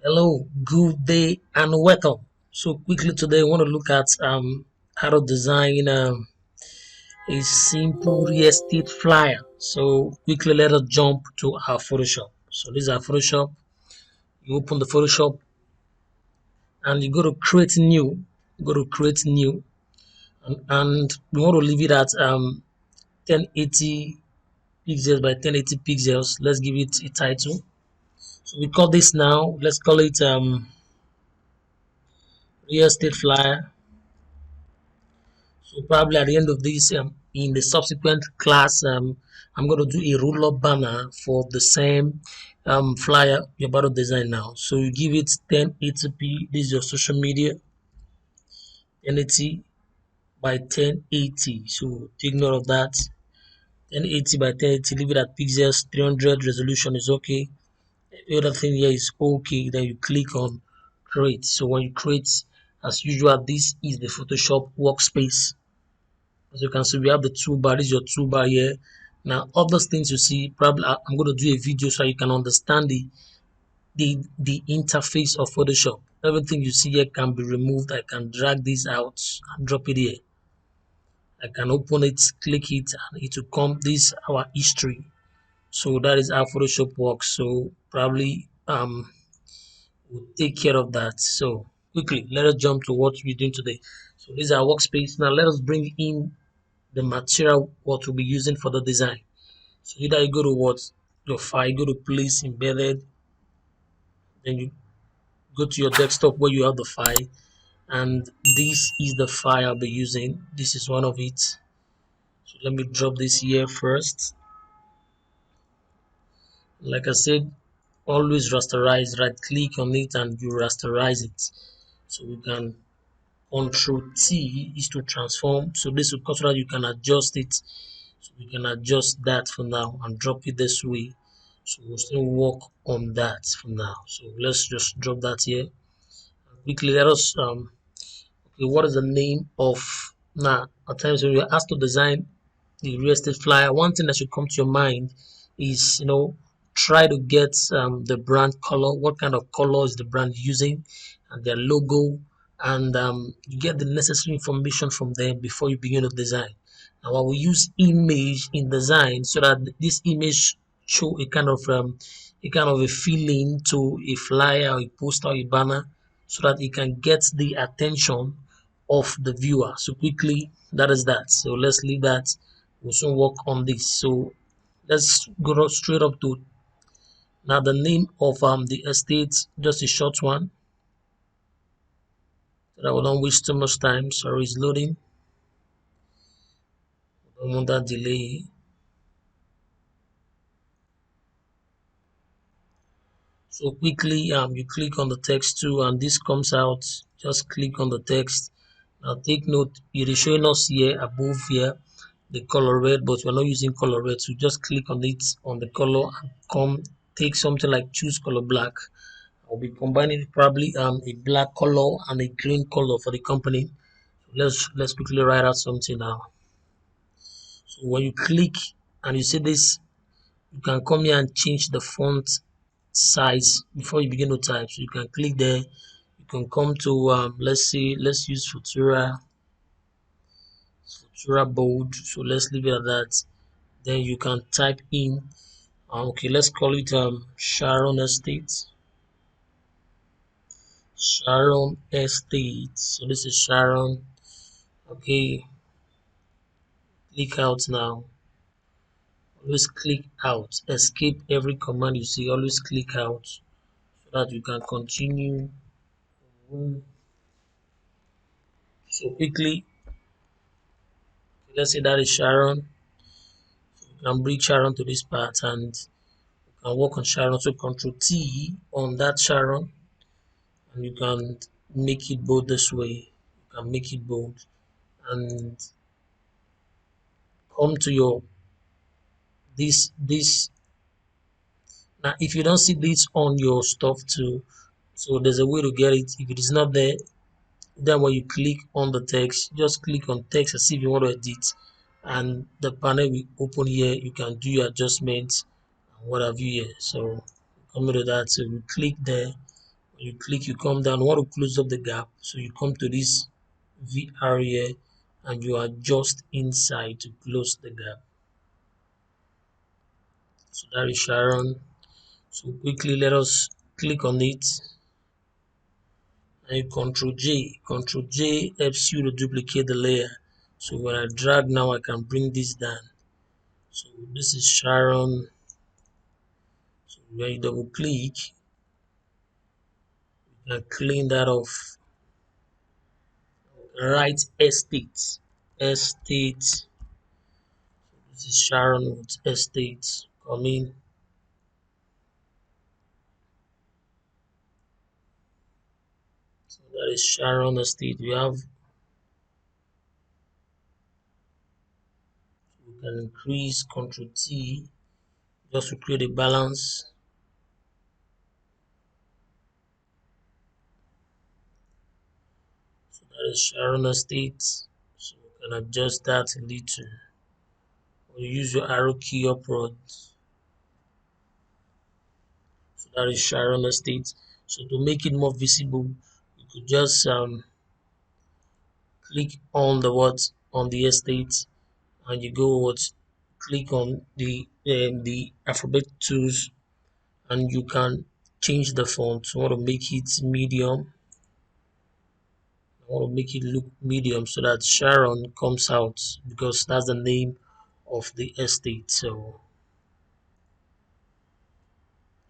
Hello, good day, and welcome. So quickly today, I want to look at how to design a simple real estate flyer. So quickly, let us jump to our Photoshop. So this is our Photoshop. You open the Photoshop and you go to create new. Go to create new, and we want to leave it at 1080 pixels by 1080 pixels. Let's give it a title. So we call this now. Let's call it real estate flyer. So probably at the end of this, in the subsequent class, I'm going to do a roll-up banner for the same flyer you're about to design now. So you give it 1080p. This is your social media, 1080 by 1080. So take note of that. 1080 by 1080. Leave it at pixels. 300 resolution is okay. The other thing here is okay. Then you click on create. So when you create, as usual, this is the Photoshop workspace. As you can see, we have the toolbar. This is your toolbar here. Now, all those things you see, probably I'm going to do a video so you can understand the interface of Photoshop. Everything you see here can be removed. I can drag this out and drop it here. I can open it, click it, and it will come. This is our history. So that is how Photoshop works. So probably we'll take care of that. So quickly, let us jump to what we're doing today. So this is our workspace. Now let us bring in the material what we'll be using for the design. So either you go to what your file, go to place embedded, then you go to your desktop where you have the file, and this is the file I'll be using. This is one of it. So let me drop this here first. Like I said, always rasterize, right click on it and you rasterize it. So we can Control T is to transform. So this will cause so that you can adjust it. So we can adjust that for now and drop it this way. So we'll still work on that for now. So let's just drop that here. Quickly, let us okay, what is the name of now? At times when you're asked to design the real estate flyer, one thing that should come to your mind is try to get the brand color. What kind of color is the brand using, and their logo, and you get the necessary information from them before you begin to design. Now I will use image in design so that this image show a kind of a feeling to a flyer or a poster or a banner so that it can get the attention of the viewer. So quickly, that is that. So let's leave that. We'll soon work on this. So let's go straight up to now the name of the estate, just a short one. So I will not waste too much time. Sorry, it's loading. Don't want that delay. So quickly, you click on the text too, and this comes out. Just click on the text. Now take note, it is showing us here above here the color red, but we're not using color red. So just click on it on the color and come take something like choose color black. I'll be combining probably a black color and a green color for the company. So let's quickly write out something now. So when you click and you see this, you can come here and change the font size before you begin to type. So you can click there. You can come to let's use Futura bold. So let's leave it at that. Then you can type in okay, let's call it Sharon Estate. Sharon Estate. So this is Sharon. Okay, click out now. Always click out. Escape every command you see. Always click out so that you can continue. So quickly, let's say that is Sharon. You can bring Sharon to this part and you can work on Sharon. So Control T on that Sharon, and you can make it bold this way. You can make it bold and come to your this. Now, if you don't see this on your stuff too, so there's a way to get it. If it is not there, then when you click on the text, just click on text and see if you want to edit, and the panel will open here. You can do your adjustments and what have you here. So come to that. So we click there. When you click, you come down. You want to close up the gap, so you come to this VR here and you adjust inside to close the gap. So that is Sharon. So quickly let us click on it and you Control J. Control J helps you to duplicate the layer. So when I drag now, I can bring this down. So this is Sharon. So when you double click, you can clean that off. Right estate. Estate. This is Sharon with estate. Come in. So that is Sharon estate. We can increase Control T just to create a balance. So that is Sharon estate. So we can adjust that a little. Or use your arrow key upward. So that is Sharon estate. So to make it more visible, you could just click on the what on the estate and you go what click on the alphabet tools and you can change the font. I want to make it medium. I want to make it look medium so that Sharon comes out because that's the name of the estate. So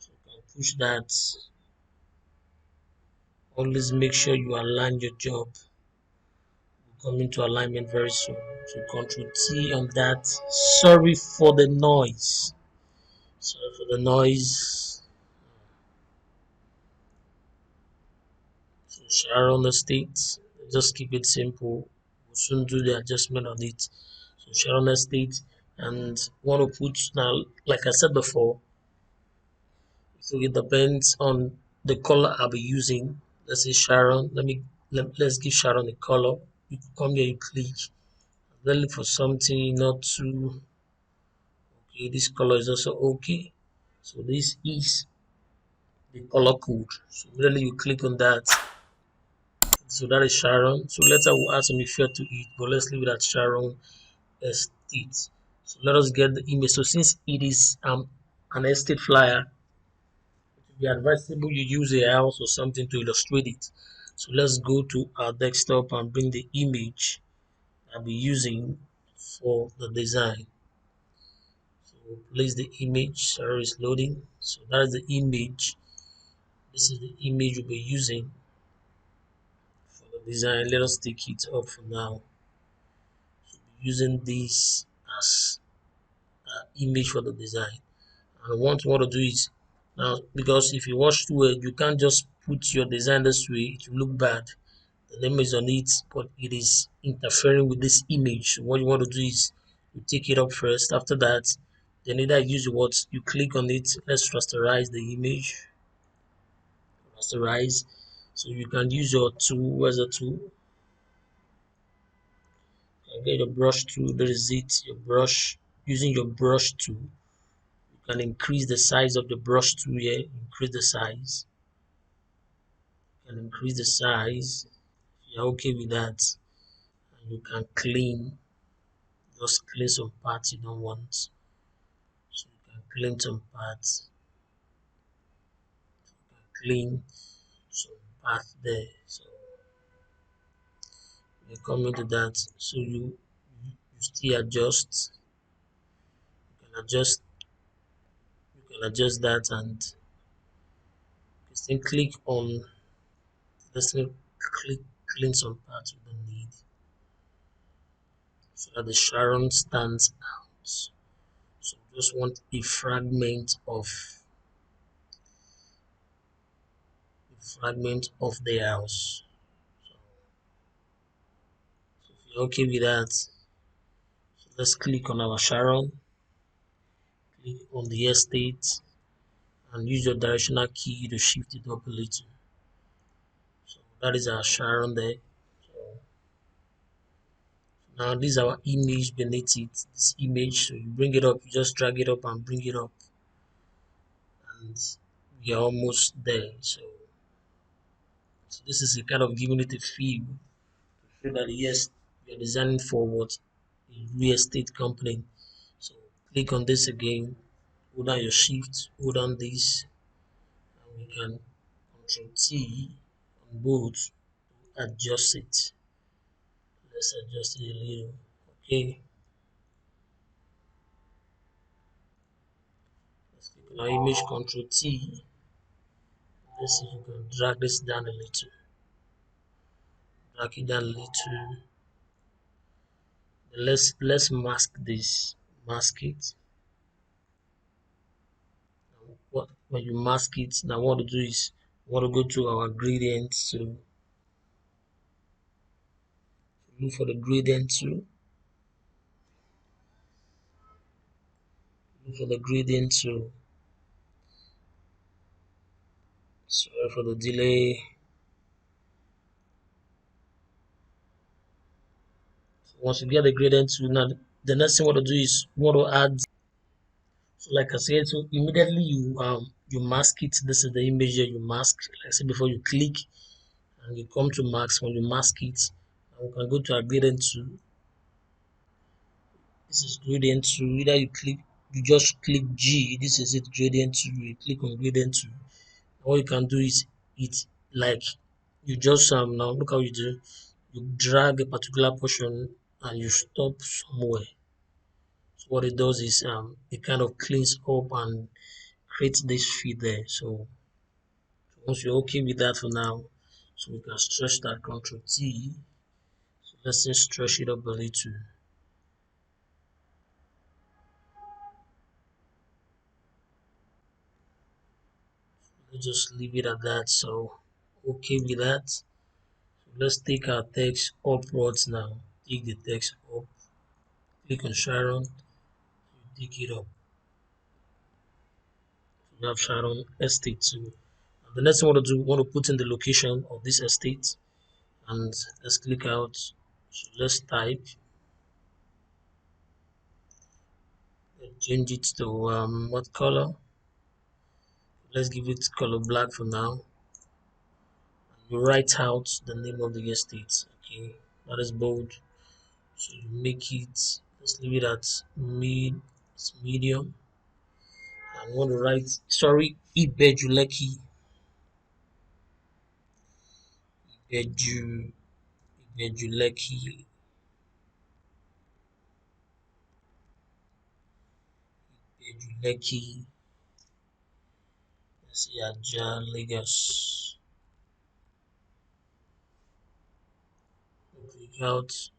you can push that. Always make sure you align your job. We'll come into alignment very soon. So Control T on that. Sorry for the noise. Sorry for the noise. So Sharon estate. Just keep it simple. We'll soon do the adjustment on it. So Sharon estate and want to put now, like I said before, so it depends on the color I'll be using. Let's say Sharon. Let's give Sharon a color. You come here, you click. Then look for something not too okay. This color is also okay. So this is the color code. So immediately you click on that. So that is Sharon. So later we'll add some effect to it, but let's leave it at Sharon estate. So let us get the image. So since it is an estate flyer, it would be advisable you use a house or something to illustrate it. So let's go to our desktop and bring the image I'll be using for the design. So place the image. Sorry, it's loading. So that's the image. This is the image we'll be using for the design. Let us take it up for now. So we're using this as image for the design. And what you want to do is now because if you watch too well, you can't just put your design this way, it will look bad. The name is on it, but it is interfering with this image. So what you want to do is you take it up first. After that, then either use what you click on it. Let's rasterize the image. Rasterize. So you can use your tool. Where's the tool? You can get your brush tool. There is it. Your brush. Using your brush tool, you can increase the size of the brush tool here. Increase the size. You can increase the size. If you're okay with that, and you can clean. Just clean some parts you don't want. So you can clean some parts. You can clean some parts there. So you come into that. So you still adjust. You can adjust. You can adjust that and then click on. Let's click clean some parts we don't need so that the Sharon stands out. So just want a fragment of the house. So if you're okay with that, so let's click on our Sharon, click on the estate, and use your directional key to shift it up a little. So that is our Sharon there. So now this is our image beneath it. This image, so you bring it up, you just drag it up and bring it up, and we are almost there. So So this is a kind of giving it a feel to feel that yes, you're designing for what a real estate company. So click on this again, hold down your shift, hold down this, and we can control T on both to adjust it. Let's adjust it a little. Okay, let's click on our image, control T. Let's see if we can drag this down a little. Drag it down a little. Let's mask this. Mask it. What when you mask it, now what to do is we want to go to our gradient. So look for the gradient tool. Look for the gradient tool. Sorry for the delay. So once you get the gradient tool, now the next thing we want to do is we want to add. So like I said, so immediately you mask it. This is the image that you mask. Like I said before, you click and you come to mask. When you mask it, and we can go to our gradient tool. This is gradient tool. Either you just click G. This is it, gradient tool. You click on gradient tool. What you can do is it like you just now look how you do. You drag a particular portion and you stop somewhere. So what it does is it kind of cleans up and creates this feed there. So once you're okay with that for now, so we can stretch that, control T. So let's just stretch it up a little. Let's just leave it at that. So okay with that. So let's take our text upwards now. Take the text up. Click on Sharon. You take it up. We have Sharon Estate too. And the next thing we want to do, we want to put in the location of this estate. And let's click out. So let's type. Change it to what color? Let's give it color black for now. You write out the name of the estate. Okay, that is bold. So you make it. Let's leave it at medium. I want to write sorry Ibejuleki. Ibeju Ibejuleki. Ibejuleki. Let's see Aja Lagos. Click out.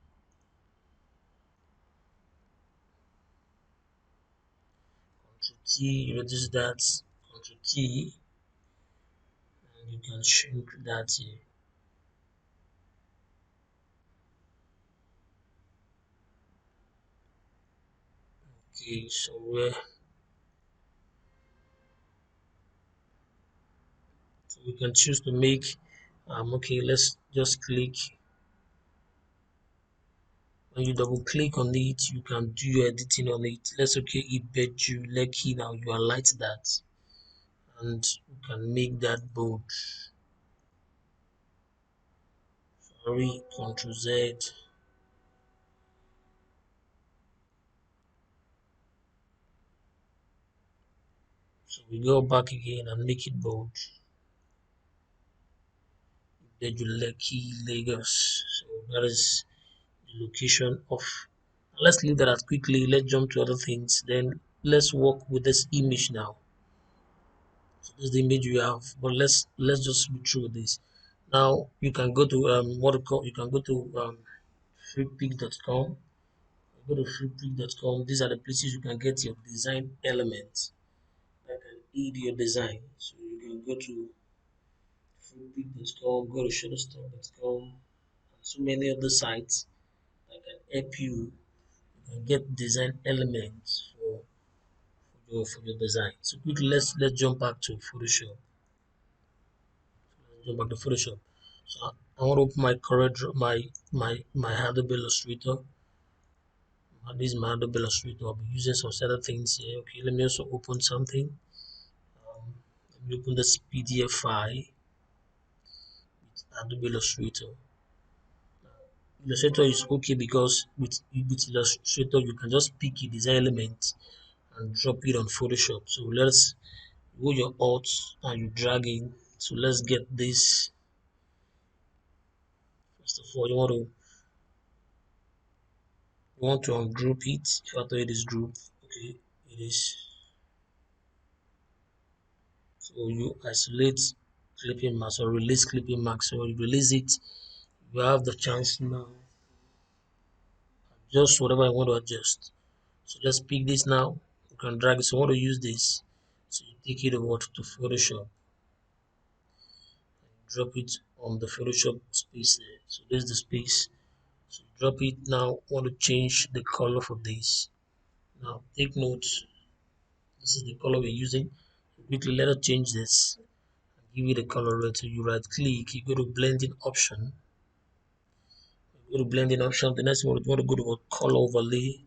Control T. You notice that. Control T. And you can shrink that here. Okay, so we can choose to make okay, let's just click. When you double click on it, you can do your editing on it. Let's okay Ibeju Lekki. Now you highlight that and you can make that bold. Sorry, Control Z. So we go back again and make it bold. Ibeju Lekki, Lagos. So that is the location of. Let's leave that out quickly. Let's jump to other things. Then let's work with this image now. So this is the image you have, but let's just be through this. Now you can go to what to call you can go to freepik.com. Go to freepik.com. These are the places you can get your design elements that can aid your design. So you can go to freepik.com, go to shutterstock.com, and so many other sites that can help you. You can get design elements for your design. So quickly let's jump back to Photoshop. Jump back to Photoshop. So I want to open my correct my Adobe Illustrator. This is my Adobe Illustrator. I'll be using some certain things here. Okay, let me also open something. Let me open this PDF file with Adobe Illustrator. Illustrator is okay because with Illustrator you can just pick a design element and drop it on Photoshop. So let's go your alt and you drag in. So let's get this. First of all, you want to ungroup it. If after it is grouped, okay, it is. So you isolate clipping mask or release clipping mask. So you release it, you have the chance now. Just whatever I want to adjust. So let's pick this now. You can drag it. So I want to use this. So you take it over to Photoshop. Drop it on the Photoshop space there. So there's the space. So drop it now. Want to change the color for this. Now take note. This is the color we're using. Quickly let us change this. Give it a color red. So you right click. You go to blending option. You go to blending option. The next one you want to go to color overlay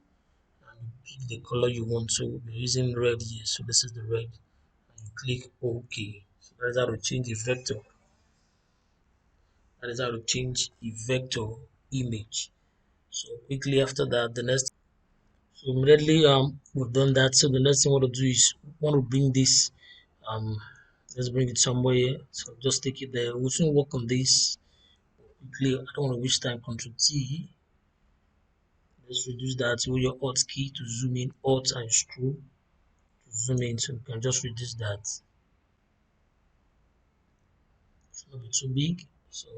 and pick the color you want. So we're using red here. So this is the red. And you click OK. So that is how to change the vector. That is how to change a vector image. So quickly after that, the next, so immediately we've done that. So the next thing I want to do is want to bring this let's bring it somewhere here. So just take it there. We'll soon work on this quickly. I don't want to waste time. Control T. Let's reduce that with your Alt key to zoom in, Alt and scroll to zoom in. So you can just reduce that. It's not be too big. So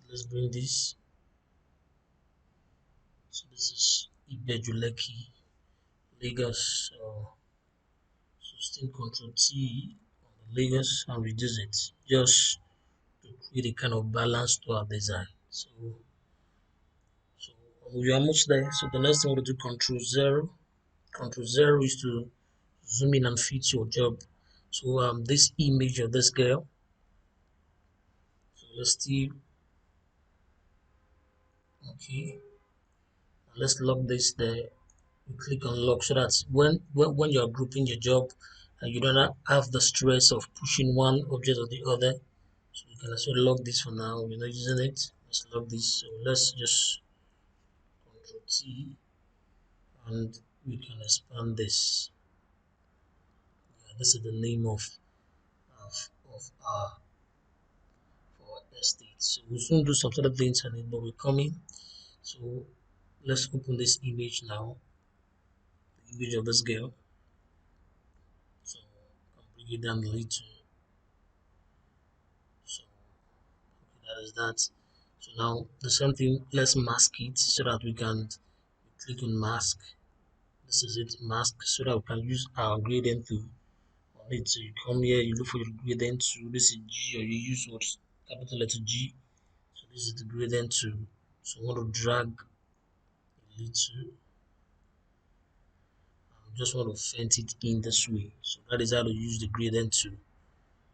let's bring this. So this is Ibejuleki, Lagos. So still Control T on the Lagos and reduce it just to create a kind of balance to our design. So we are almost there. So the next thing we'll do Control 0. Control 0 is to zoom in and fit your job. So this image of this girl. So let's see. Okay. Let's lock this there. You click on lock so that when you're grouping your job and you don't have the stress of pushing one object or the other. So you can also lock this for now. We're not using it. Let's lock this. So let's just Control T and we can expand this. Yeah, this is the name of our estate. So we'll soon do some sort of things on it, but we're coming. So let's open this image now. The image of this girl. So I'll bring it down a little. So that is that. So now the same thing, let's mask it so that we can click on mask. This is it, mask, so that we can use our gradient tool on it. So you come here, you look for your gradient tool. This is G, or you use what capital letter G. So this is the gradient tool. So I want to drag a little. I just want to fence it in this way. So that is how to use the gradient tool.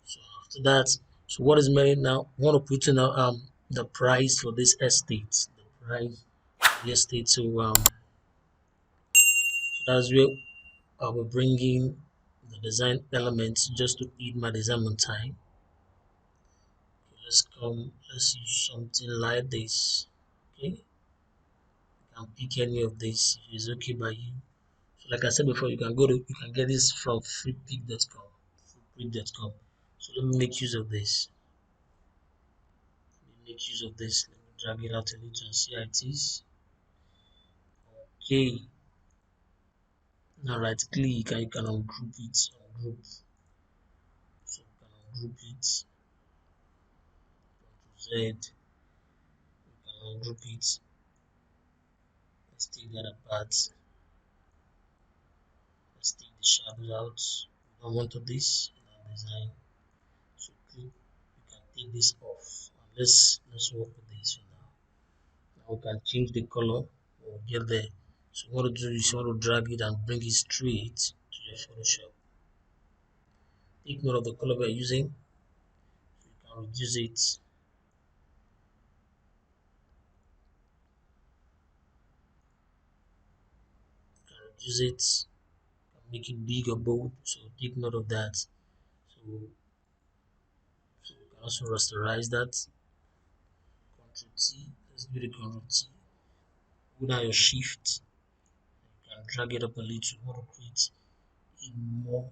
So after that, so what is meant now? I want to put in the price for this estate. The price of the estate. So that's where I will bring in the design elements just to eat my design on time. Okay, let's use something like this. Okay, you can pick any of this if it's okay by you. So like I said before, you can get this from freepik.com. Freepik.com. So let me make use of this. Let me make use of this. Let me drag it out a little and see how it is. Okay. Now right click and you can ungroup it. Ungroup. So you can ungroup it. Control Z. You can ungroup it. Let's take that apart. Let's take the shadows out. We don't want this in our design. So click, you can take this off. And let's work with this for now. Now we can change the color. We'll get there. So what to do is you want to drag it and bring it straight to your Photoshop. Take note of the color we're using. So you can reduce it. You can reduce it. You can make it big or bold. So take note of that. So Also rasterize that. Control T. Let's give it a Control T. Go down your shift. You can drag it up a little. You want to create a more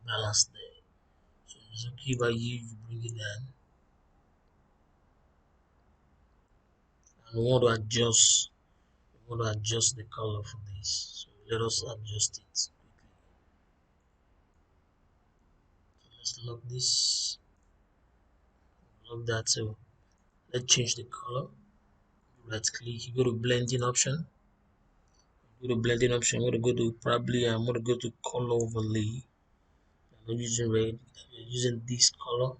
balance there. So it's okay by you. You bring it down. And we want to adjust the color for this. So let us adjust it quickly. So let's lock this. Lock that. So let's change the color. Right click. You go to blending option. Go to blending option. I'm going to go to probably I'm going to go to color overlay. I'm not using red. I'm using this color.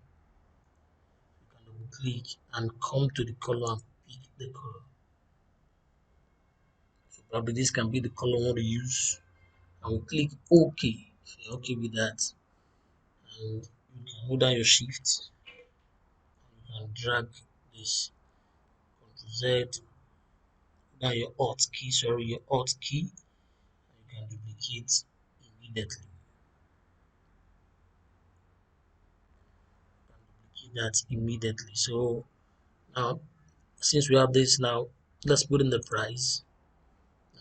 You can double click and come to the color and pick the color. So probably this can be the color I want to use. And we click OK. If you're okay with that, and you can hold down your shift. You can drag this. Ctrl Z. Down your Alt key. Sorry, your Alt key. And you can duplicate immediately. That immediately. So now, since we have this now, let's put in the price.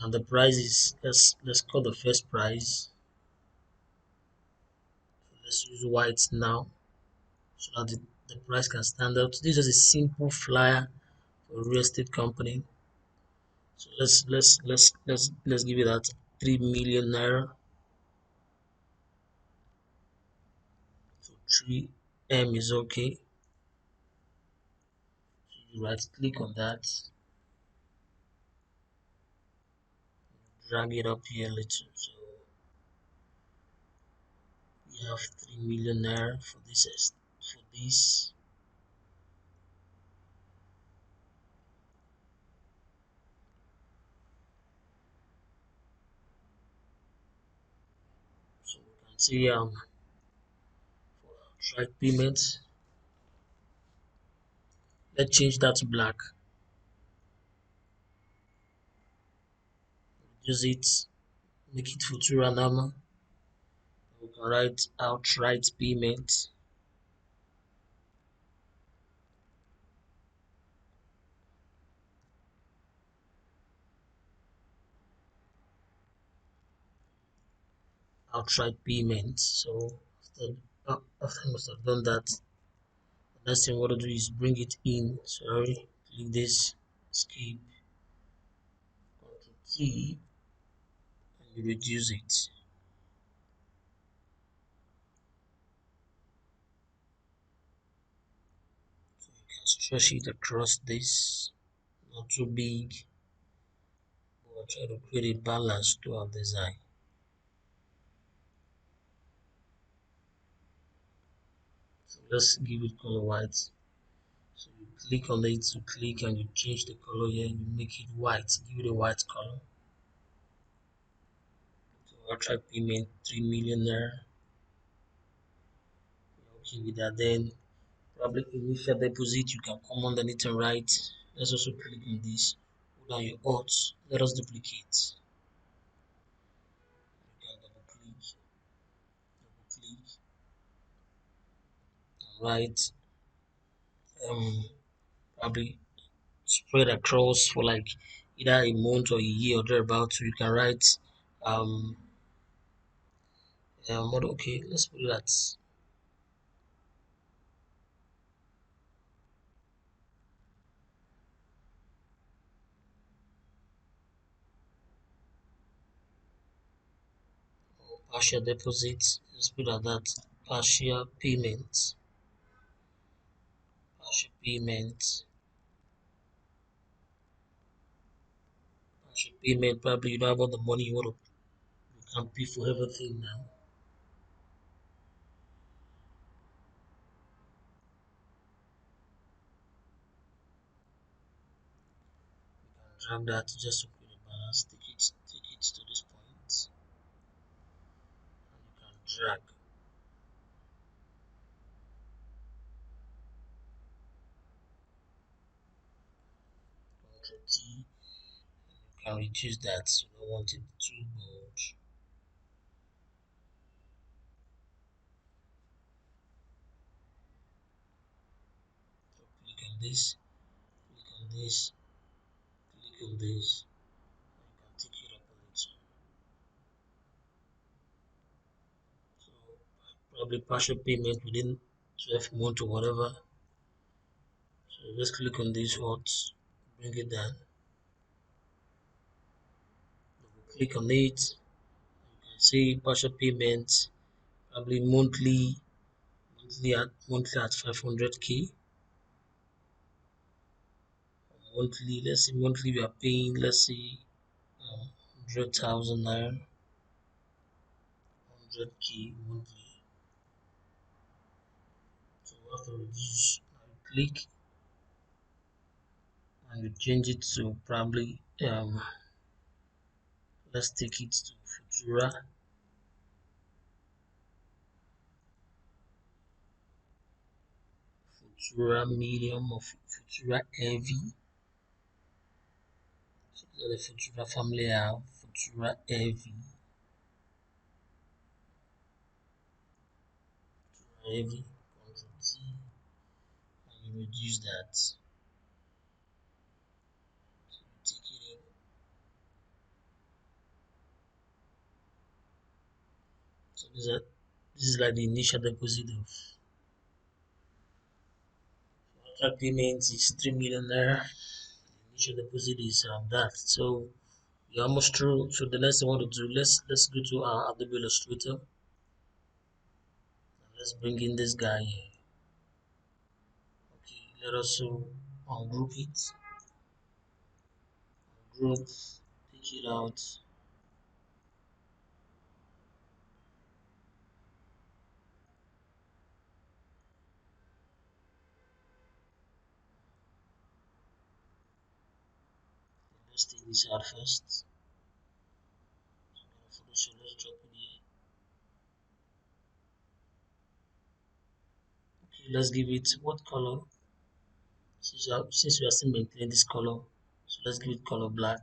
And the price is let's call the first price. So let's use white now, so that the price can stand out. This is a simple flyer for a real estate company. So let's give it that 3 million naira. So 3M is okay. So you right click on that, drag it up here a little. So we have 3 million naira for this. For this, so we can see for track payments, let's change that to black. Reduce it, make it Futura Nama. We can write outright payment. Outright payment. So after I must have done that, the next thing I want to do is bring it in. Sorry, click this, escape, Ctrl T, and you reduce it. So you can stretch it across this, not too big, but try to create a balance to our design. So let's give it color white. So you click on it to click and you change the color here, you make it white, give it a white color. So attract payment 3 million naira. Okay with that, then probably initial deposit, you can come underneath and write. Let's also click on this. Hold down your Alt. Let us duplicate. You can double click, and write probably spread across for like either a month or a year or thereabouts. So you can write um okay, let's put it at partial deposit. Let's put at that partial payment. Partial payment. Partial payment. Probably you don't have all the money you can pay for everything now. Drag that just to create a balance. Take it to this point, and you can drag. Ctrl T. You can reduce that. You don't want it too bold. this, click on this, click on this. You can take it up on it. So probably partial payment within 12 months or whatever. So let's click on this what, bring it down. Click on it. You can see partial payments, probably monthly at 500k. Monthly, let's say monthly we are paying, let's say 100,000 naira, 100k monthly. So we have to reduce. Now you click and you change it to probably let's take it to Futura. Futura medium or Futura heavy. So the Futura family have Futura heavy. Futura heavy. Control T and you reduce that. So you take it in. So this is like the initial deposit of contract payment is 3 million naira. The initial deposit is that. So you're almost through. So the next thing I want to do, let's go to our Adobe Illustrator. Let's bring in this guy here. Okay, let us so ungroup it. Group, take it out. Let's take this out first. So let's drop it here. Okay, let's give it what color? Since we are still maintaining this color, so let's give it color black.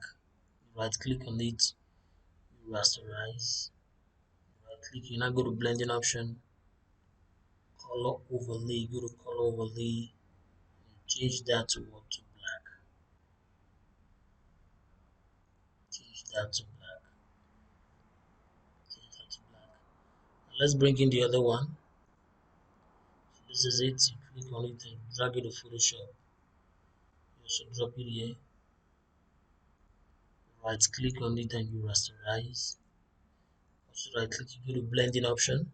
Right click on it, you rasterize. Right click, you now go to blending option, color overlay, go to color overlay, change that to what, to black. Change that to black. Change that to black. And let's bring in the other one. So this is it. You click on it and drag it to Photoshop. You also drop it here. Right click on it and you rasterize. Also right click, you go to blending option. And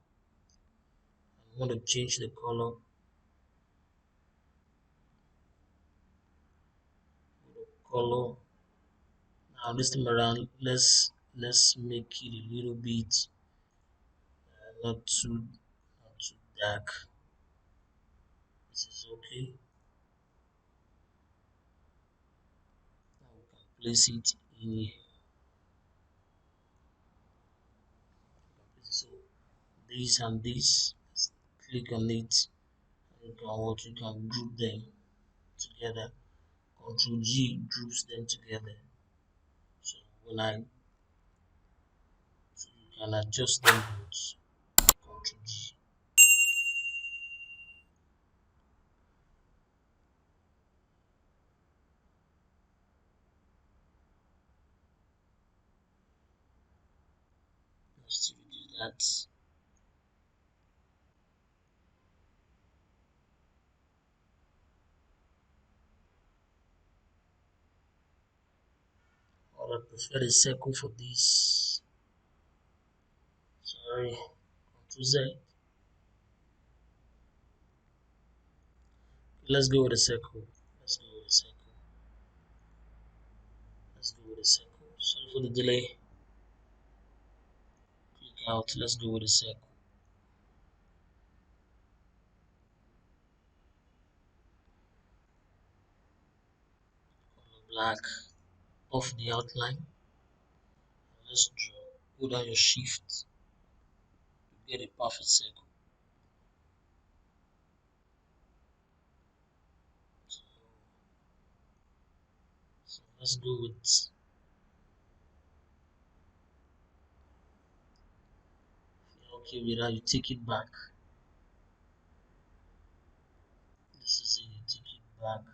you want to change the color. Go to color. Now this time around, let's make it a little bit not too dark. This is okay. Now we can place it in here. So this and this, click on it. You can group them together. Control G groups them together. So when I so you can adjust them both. Control G. Let's reduce that. Or I prefer the circle for this. Sorry. Control Z. Let's go with the circle. Let's go with the circle. Let's go with the circle. Sorry for the delay. Click out. Let's go with the circle. Color black. Off the outline. Let's draw. Hold down your shift to get a perfect circle. So, so let's go with okay with that. You take it back. This is it. You take it back.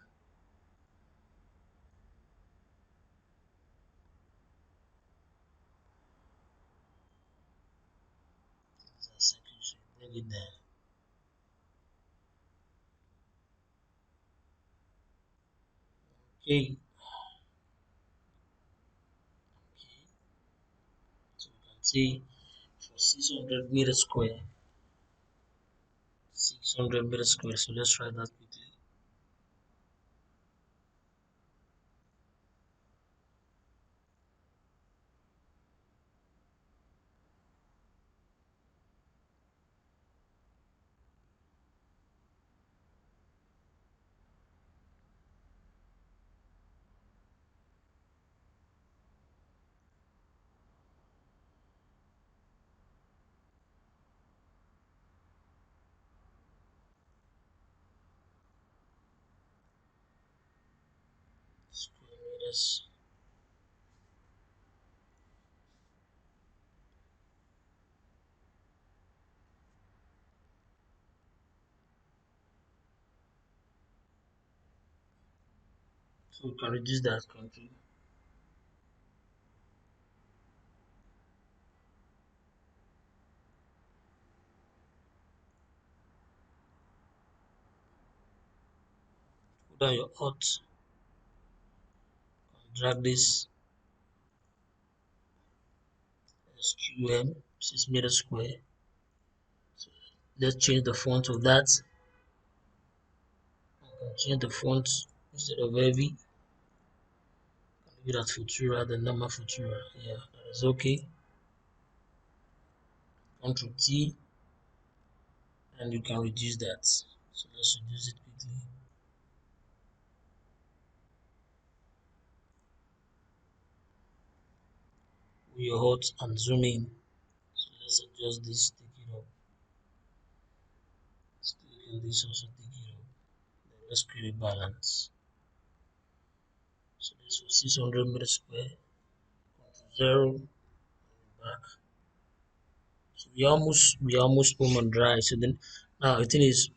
bring it down. Okay, so you can see for 600 meters square, 600 meters square. So let's try that quickly. Square meters. So we can reduce that country. Put down your hot, drag this SQM 6 meters square. So let's change the font of that. I can change the font instead of heavy. Leave it at Futura, the normal Futura. Yeah, that is okay. Control T, and you can reduce that. So let's reduce it quickly. With your hot and zoom in. So let's adjust this, take it up. Let's click on this also, take it up. Then let's create a balance. So this was 600 meters square. Control 0, back. So we almost home and dry. So then now the thing is,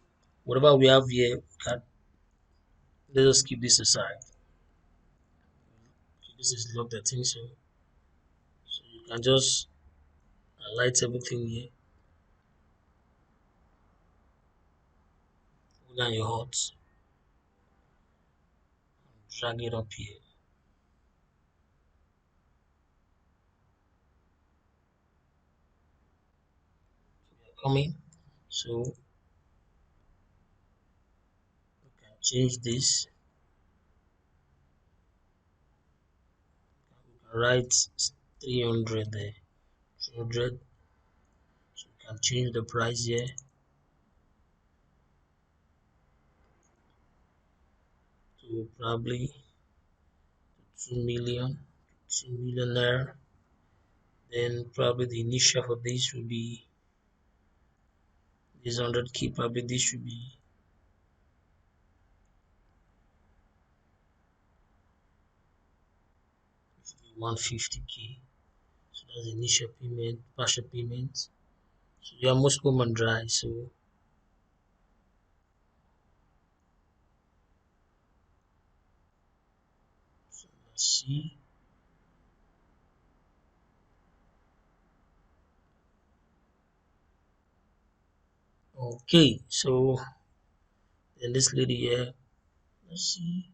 whatever we have here, let us keep this aside. Okay, this is locked the thing, so you can just highlight everything here. Hold down your hot, drag it up here. Coming. So we can change this. We can write 300 there. 300. So we can change the price here to probably 2 million. 2 million there. Then probably the initial for this will be this 100k. Probably this should be 150k. So that's the initial payment, partial payment. So you are almost home and dry. So let's see. Okay, so then this lady here, let's see.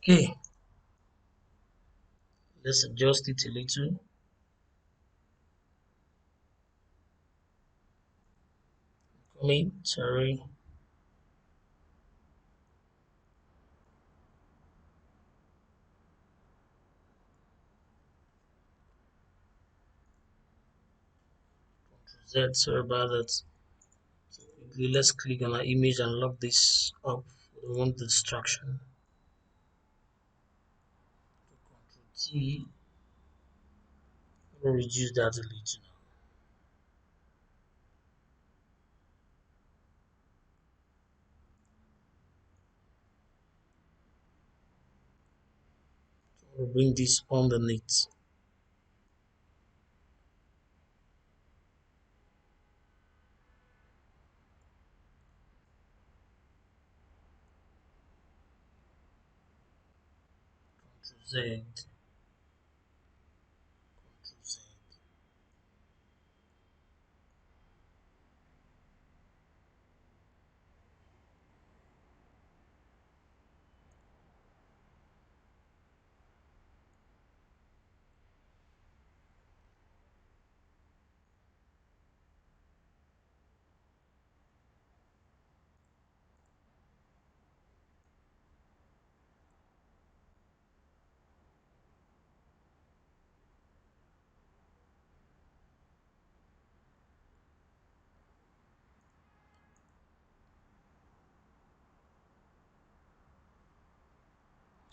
Okay, let's adjust it a little. Coming, sorry. Z, sorry about that. So quickly, let's click on our image and lock this up. We don't want the distraction. Control T, we'll reduce that a little now. We'll bring this underneath. Ctrl Z, Ctrl Z.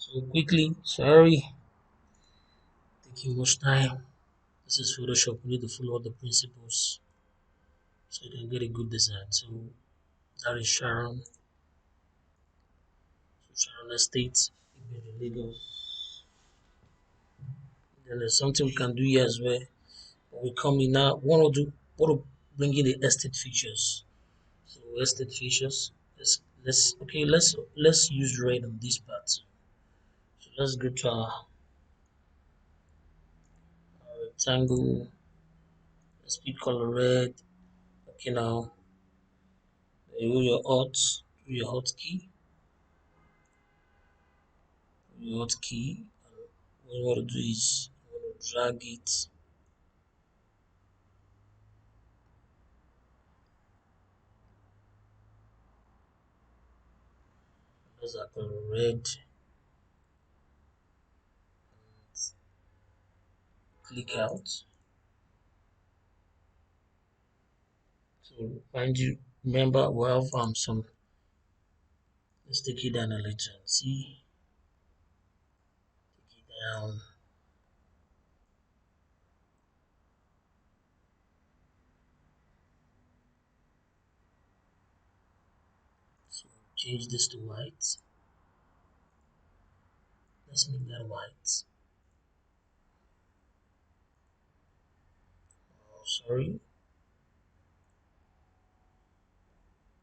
So quickly, sorry, taking much time. This is Photoshop. We need to follow the principles so you can get a good design. So that is Sharon. So Sharon Estate, in Lagos. Then there's something we can do here as well. When we come in now, want to bring in the estate features. So estate features. Let's use red on this part. So let's go to our rectangle. Let's pick color red. Okay, now you your hotkey. What you want to do is you want to drag it. Let's color red. Click out. So mind you, remember we have some. Let's take it down a little. See, take it down. So change this to white. Let's make that white. Oh, sorry,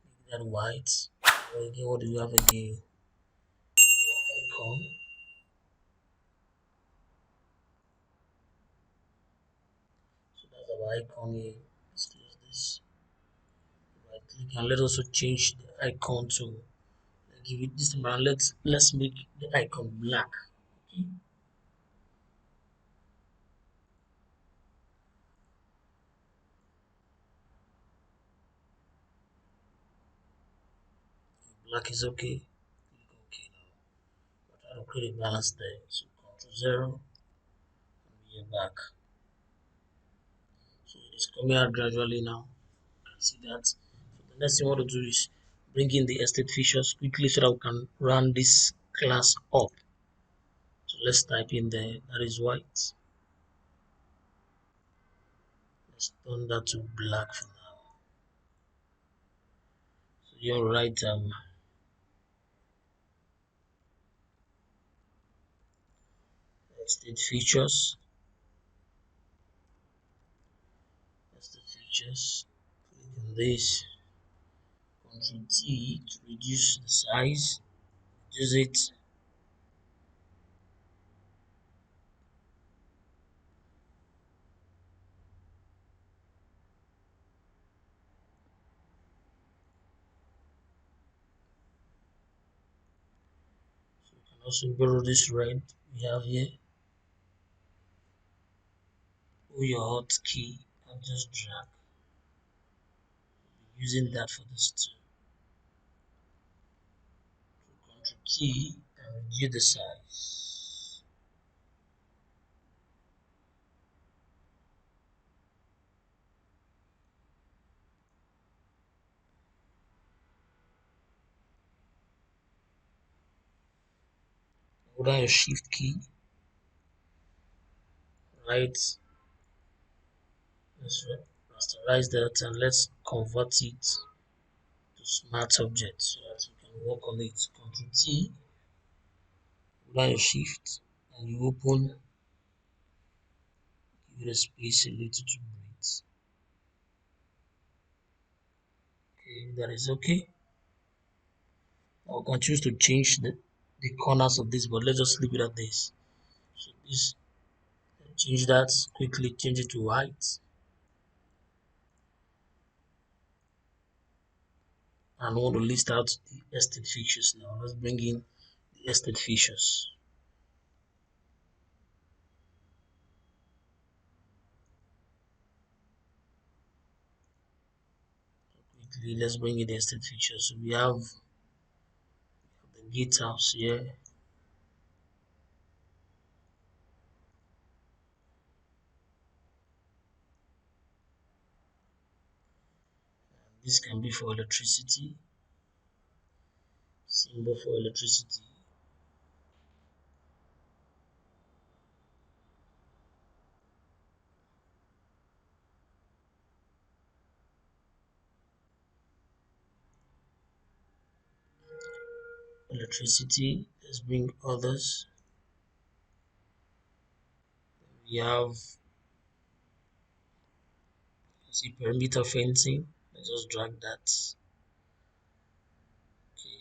make that white. Again, what do you have again? Icon. So that's our icon here. Let's close this. Right click and let's also change the icon to give it this time. Let's make the icon black. Okay, black is okay. Click OK now. But try to create a balance there. So Ctrl 0 and we are back. So it is coming out gradually now. You can see that. So the next thing we want to do is bring in the estate features quickly so that we can run this class up. So let's type in there. That is white. Let's turn that to black for now. So you're right. Estate features. Estate features. Click on this. Ctrl T to reduce the size. Use it. So you can also borrow this red we have here. Or your hotkey and just drag. Using that for this too. Ctrl T and reduce the size. Hold down your shift key. Right. Let's rasterize that and let's convert it to smart object so that we can work on it. Ctrl T, hold down your shift and you open, give it a space a little to breathe. Okay, that is okay. I can choose to change the corners of this, but let's just leave it at this. So this, change that quickly, change it to white. And I want to list out the estate features now. Let's bring in the estate features. Quickly, let's bring in the estate features. So we have the gatehouse here. This can be for electricity, symbol for electricity. Electricity, let's bring others. We have, see, perimeter fencing. Let's just drag that. Okay,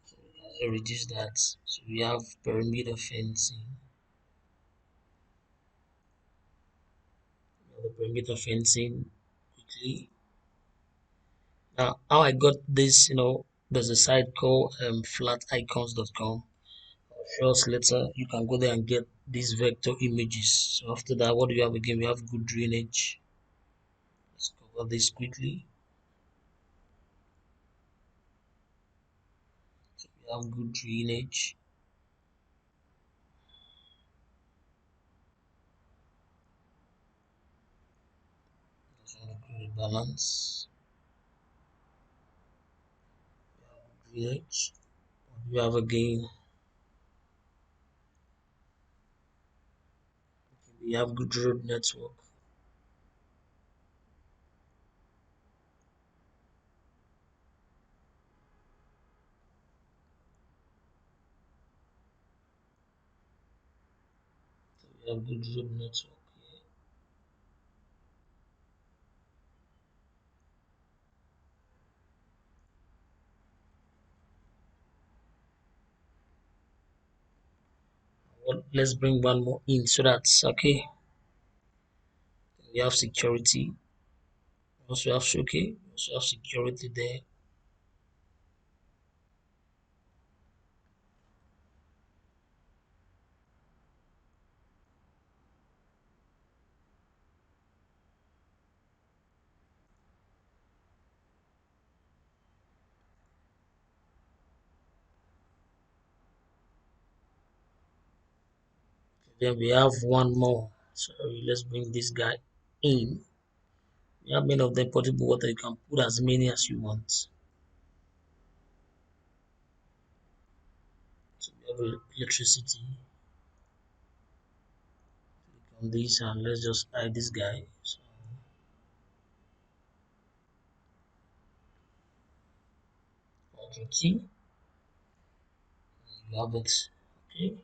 so we can also reduce that. So we have perimeter fencing. We have the perimeter fencing quickly. Now, how I got this, there's a site called flaticons.com. I'll show us later. You can go there and get these vector images. So after that, what do we have again? We have good drainage. Let's cover this quickly. So we have good drainage. Just want to create balance. We have drainage. What do we have again? We have good road network. We have good road network here. Well, let's bring one more in so that's okay. We have security. Also have okay. Also have security there. Then we have one more. Sorry, let's bring this guy in. We have many of them portable water. You can put as many as you want. So we have electricity. Click on this and let's just hide this guy. So Ctrl T. You have it. Okay.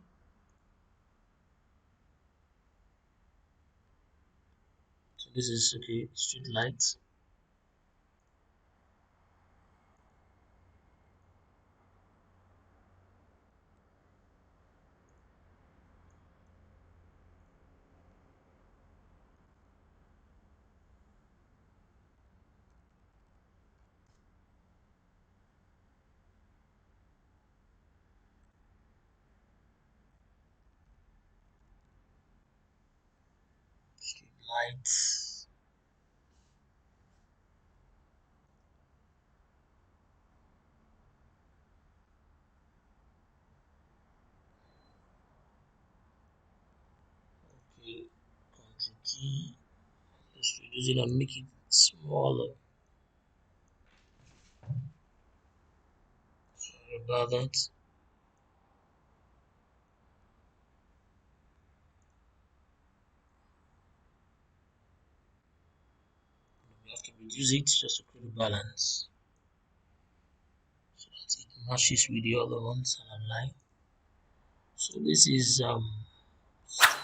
So this is okay. Street lights. Street lights. Okay. Ctrl T. Just reduce it and make it smaller. Sorry about that. We have to reduce it just to create a balance so that it matches with the other ones and align. So this is still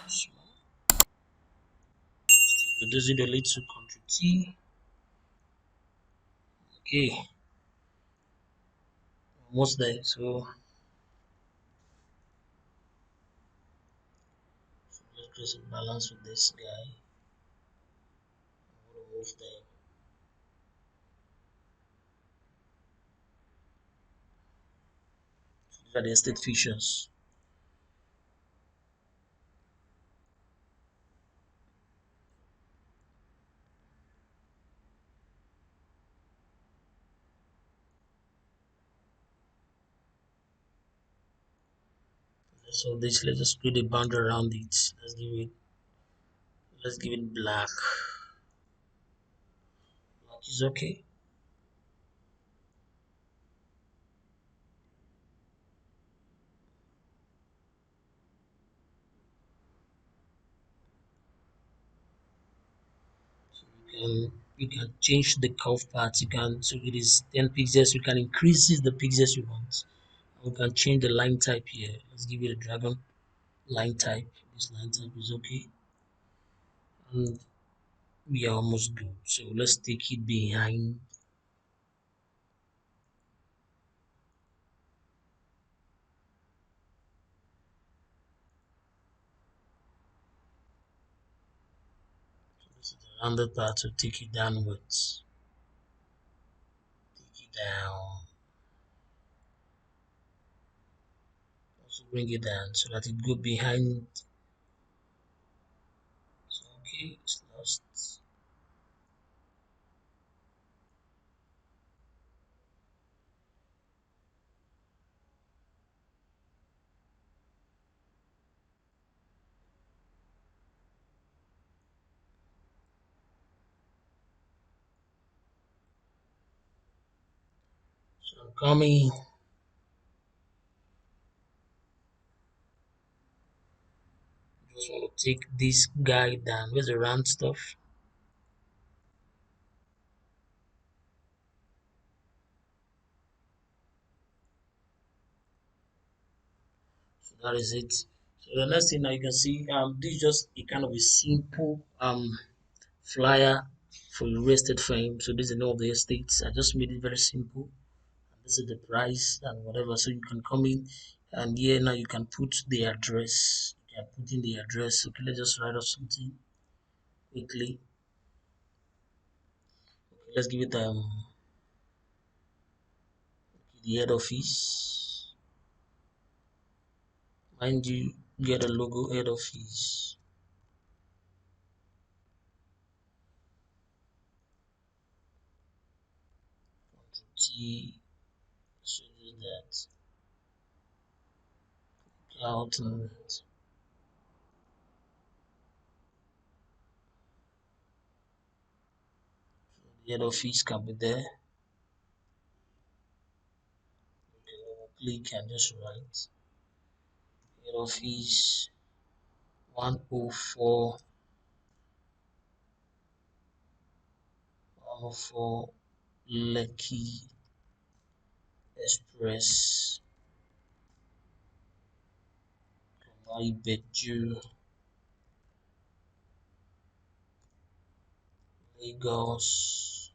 small. Still reducing the lead to Ctrl T. Okay, almost there. So let's create a balance with this guy. I'm gonna move them. So these are the estate features. So this, let's just create a boundary around it. Let's give it black. Black is okay. So you can change the curve part. You can, so it is 10 pixels. You can increase the pixels you want. We can change the line type here. Let's give it a dragon line type. This line type is okay. And we are almost good. So let's take it behind. So this is the rounded part to take it downwards. Take it down. Also bring it down so that it go behind. So okay, it's lost. So I'm coming. Just want to take this guy down. Where's the round stuff? So that is it. So the next thing now you can see, this is just a kind of a simple flyer for a real estate firm. So this is the name of the estates. I just made it very simple. And this is the price and whatever. So you can come in and here now you can put the address. You can put in the address. Okay, let's just write up something quickly. Okay, let's give it the head office. Mind you, get a logo head office. Ctrl T. So do that. Out and the head office can be there. Click and just write head office 104 104 Lekki Express Ibeju Lagos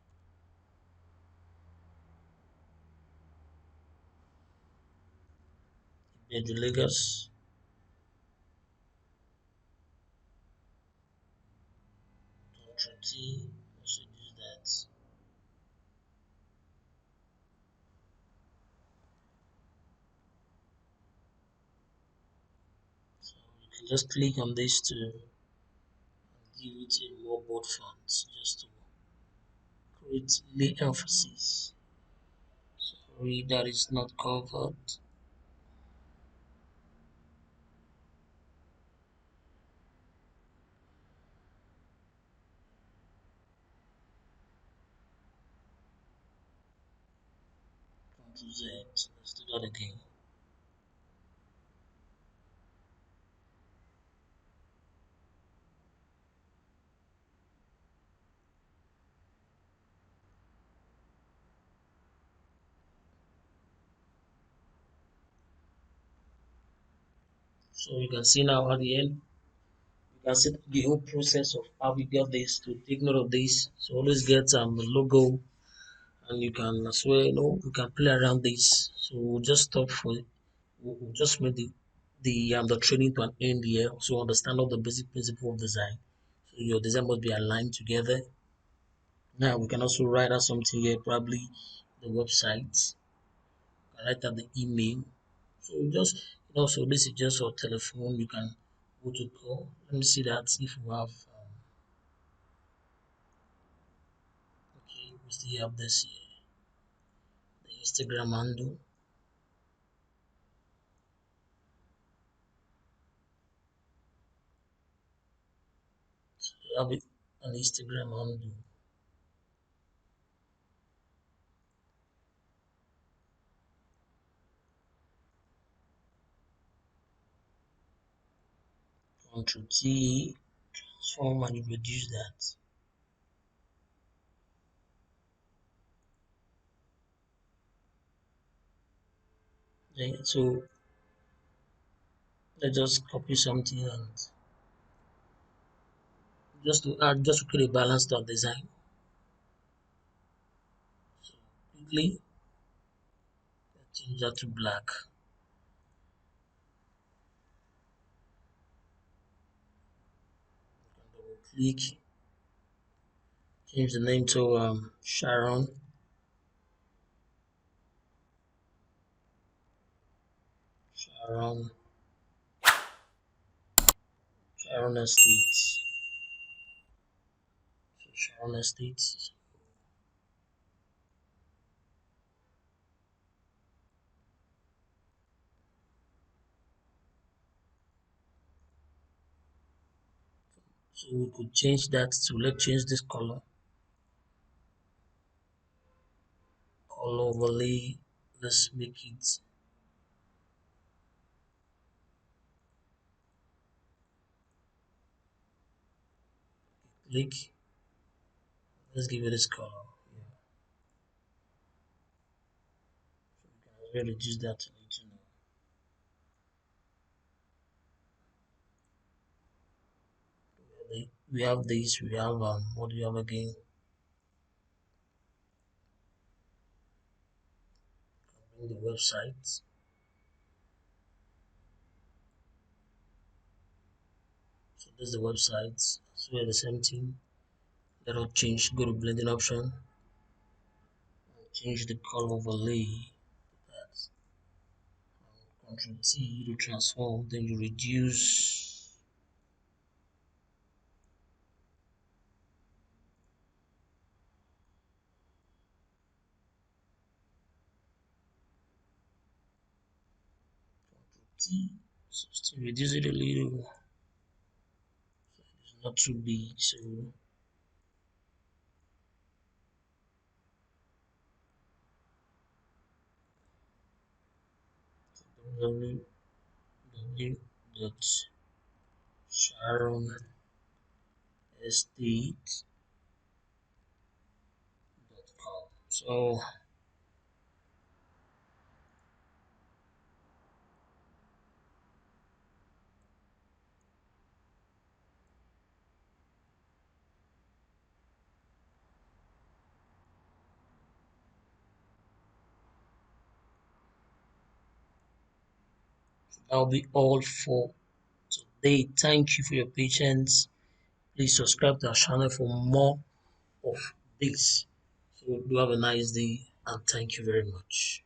Ibeju Lagos. Ctrl T. Also use that. So you can just click on this to give it a more bold font just to create the emphasis. Sorry, that is not covered. Ctrl Z. Let's do that again. So you can see now at the end, you can see the whole process of how we got this to take note of this. So always get the logo, and you can as well, you can play around this. So we'll just stop for, we'll just make the training to an end here. So understand all the basic principle of design. So your design must be aligned together. Now we can also write out something here, probably the website. Write out the email. So just, so this is just your telephone. You can go to call. Let me see that if you have. Okay, we still have this here, the Instagram handle. So you have it an Instagram handle. Control T, transform, and you reduce that. Then, so let's just copy something and just to create a balanced design. So quickly change that to black. Double click, change the name to Sharon. Sharon, Sharon Estates. So Sharon Estates. So we could change that to, let's change this color overlay. Let's make it click. Let's give it this color. Yeah. So we can as well reduce that to little now. We have this, we have what do we have again? Bring the website. So this is the website. So we have the same thing. Let us change, go to blending option, change the color overlay. That's Control T to transform, then you reduce. T, so still reduce it a little. So it's not too big, so www.sharonestate.com. So that'll be all for today. Thank you for your patience. Please subscribe to our channel for more of this. So do have a nice day and thank you very much.